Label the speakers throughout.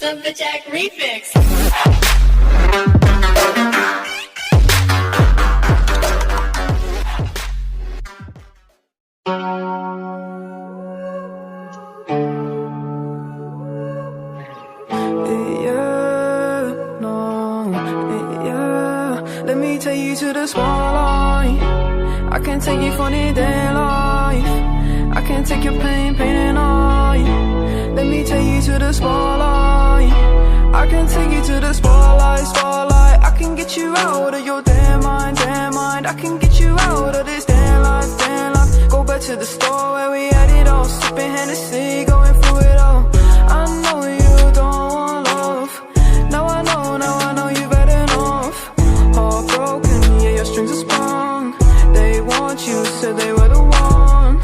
Speaker 1: of the Jack Remix.
Speaker 2: Let me take you to the spotlight. I can take you for the day life. I can take your pain and I. Let me take you to the spotlight. I can take you to the spotlight. I can get you out of your damn mind. I can get you out of this damn life. Go back to the store where we had it all, sipping Hennessy, going through it all. I know you don't want love. Now I know you've had enough. Heartbroken, yeah, your strings are sprung. They want you, said they were the one.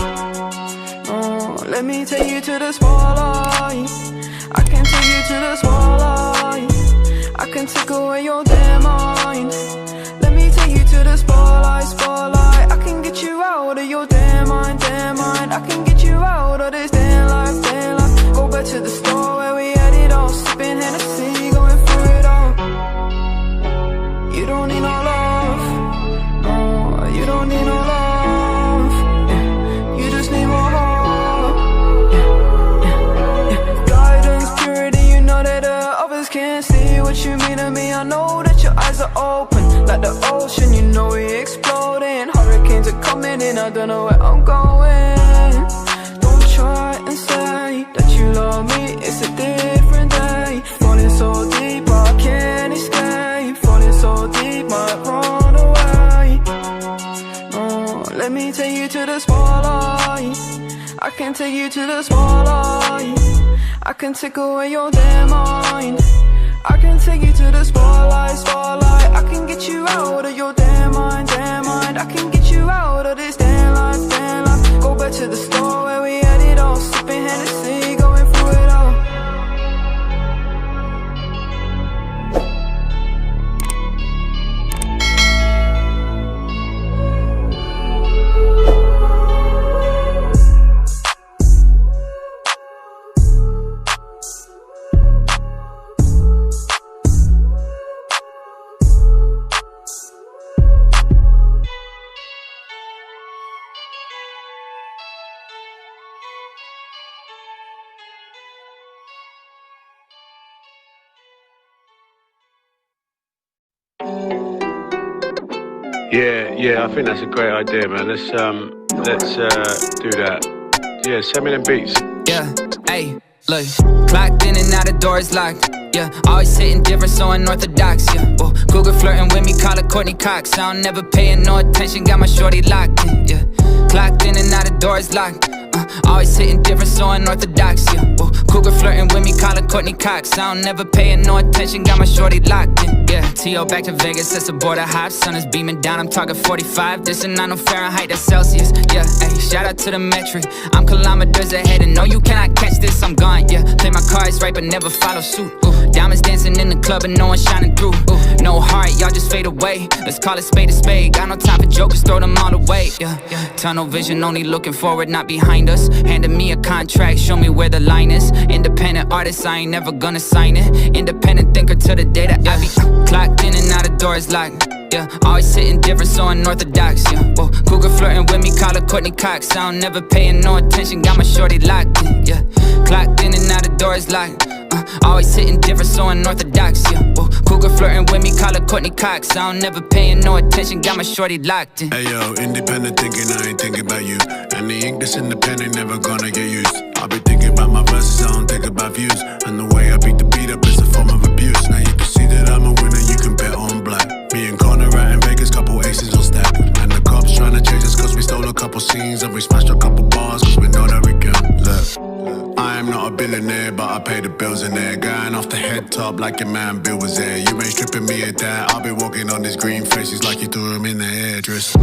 Speaker 2: Oh, let me take you to the spotlight. I can take you to the spotlight. I can take away your damn mind. Let me take you to the spotlight. I can get you out of your damn mind. I can get you out of this damn life. Go back to the store where we had it all, sipping Hennessy, going through it all. You don't need no love. No, you don't need no love. Yeah, you just need more heart. Yeah. Guidance, purity, you know that others can't see what you mean to me. I know that your eyes are open, like the ocean, you know we exploding. Hurricanes are coming in, I don't know where I'm going. Don't try and say that you love me, it's a different day. Falling so deep, I can't escape. Falling so deep, might run away. Oh, let me take you to the spotlight. I can take you to the spotlight. I can take away your damn mind. I can take you to the spotlight. I can get you out of your damn mind. I can get you out of this damn life. Go back to the store where we had it all, sipping Hennessy, going through it all.
Speaker 3: Yeah, I think that's a great idea, man. Let's do that. Yeah, send me them beats.
Speaker 4: Yeah, hey, look, clocked in and out, the doors locked. Yeah, always hitting different, so unorthodox. Yeah, well, Cougar flirting with me, call her Courtney Cox. I don't never paying no attention, got my shorty locked in. Yeah, clocked in and out, the doors locked. Always hitting different, so unorthodox. Yeah, well, Cougar flirting with me, call her Courtney Cox. I don't never paying no attention, got my shorty locked in. Yeah, T.O. back to Vegas, that's a border hop. Sun is beaming down, I'm talking 45. This is not no Fahrenheit, that's Celsius. Yeah, ayy, shout out to the metric. I'm kilometers ahead and no, you cannot catch this, I'm gone. Yeah, play my cards right but never follow suit. Ooh, diamonds dancing in the club and no one shining through. Ooh, no heart, y'all just fade away. Let's call it spade a spade. Got no time for jokers, throw them all away. Yeah, tunnel vision, only looking forward, not behind us. Handed me a contract, show me where the line is. Independent artist, I ain't never gonna sign it. Independent thinker to the day that I be clocked in and out, the doors locked. Yeah, always hitting different, so unorthodox. Yeah, well, Cougar flirting with me, call her Courtney Cox. I don't never paying no attention, got my shorty locked in. Yeah, clocked in and out, the doors locked. Always hitting different, so unorthodox. Yeah, well, Cougar flirting with me, call her Courtney Cox. I don't never paying no attention, got my shorty locked in.
Speaker 5: Hey yo, independent thinking, I ain't thinking about you. And the ink that's in the pen ain't never gonna get used. I be thinking about my verses, I don't think about views. And the way I beat the beat up is a form of abuse. Now you can see that I'm a winner, you can bet on black. Me and Connor out in Vegas, couple aces on stack. And the cops tryna chase us cause we stole a couple scenes. And we smashed a couple bars cause we know that we can. Look, I am not a billionaire, but I pay the bills in there. Going off the head top like your man Bill was there. You ain't stripping me at that. I'll be walking on these green faces like you threw him in the hairdress.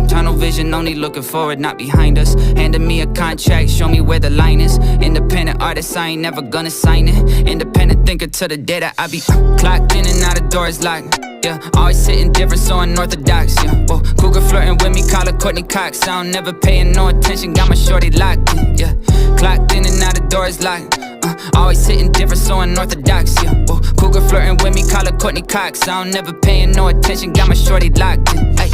Speaker 4: Tunnel vision, only looking forward, not behind us. Handed me a contract, show me where the line is. Independent artist, I ain't never gonna sign it. Independent thinker to the day that I be clocked in and out, the doors locked. Yeah, always hitting different, so unorthodox. Yeah, well, Cougar flirting with me, call her Courtney Cox. I don't never paying no attention, got my shorty locked in. Yeah, clocked in and out, the doors locked. Always always hitting different, so unorthodox, yeah. Whoa, cougar flirting with me, call her Courtney Cox. I don't never paying no attention, got my shorty locked in. Ay.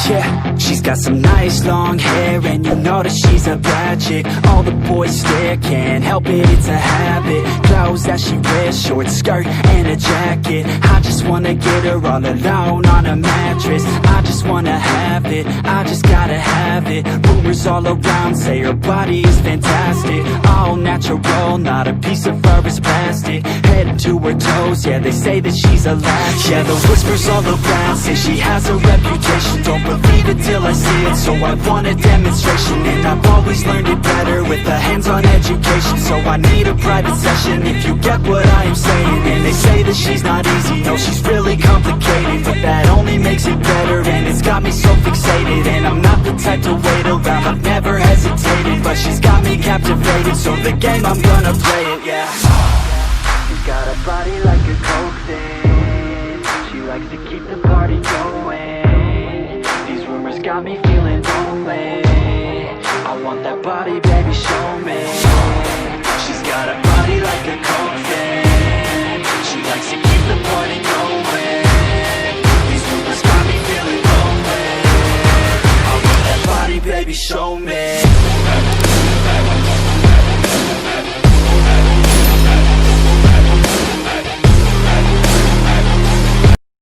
Speaker 1: Yeah, she's got some nice long hair, and you know that she's a bad chick. All the boys stare, can't help it, it's a habit. Clothes that she wears, short skirt and a jacket. I just wanna get her all alone on a mattress. I just wanna have it, I just gotta have it. Rumors all around say her body is fantastic. All natural, not a piece of fur is plastic. Head to her toes, yeah, they say that she's a latch. Yeah, the whispers all around say she has a reputation. Don't believe it till I see it, so I want a demonstration. And I've always learned it better with a hands-on education. So I need a private session, if you get what I am saying. And they say that she's not easy, no, she's really complicated. But that only makes it better, and it's got me so fixated. And I'm not the type to wait around, I've never hesitated. But she's got me captivated, so the game, I'm gonna play it, yeah. She's got a body like a coke thing. She likes to keep the party going. Rumors got me feeling lonely. I want that body, baby, show me. She's got a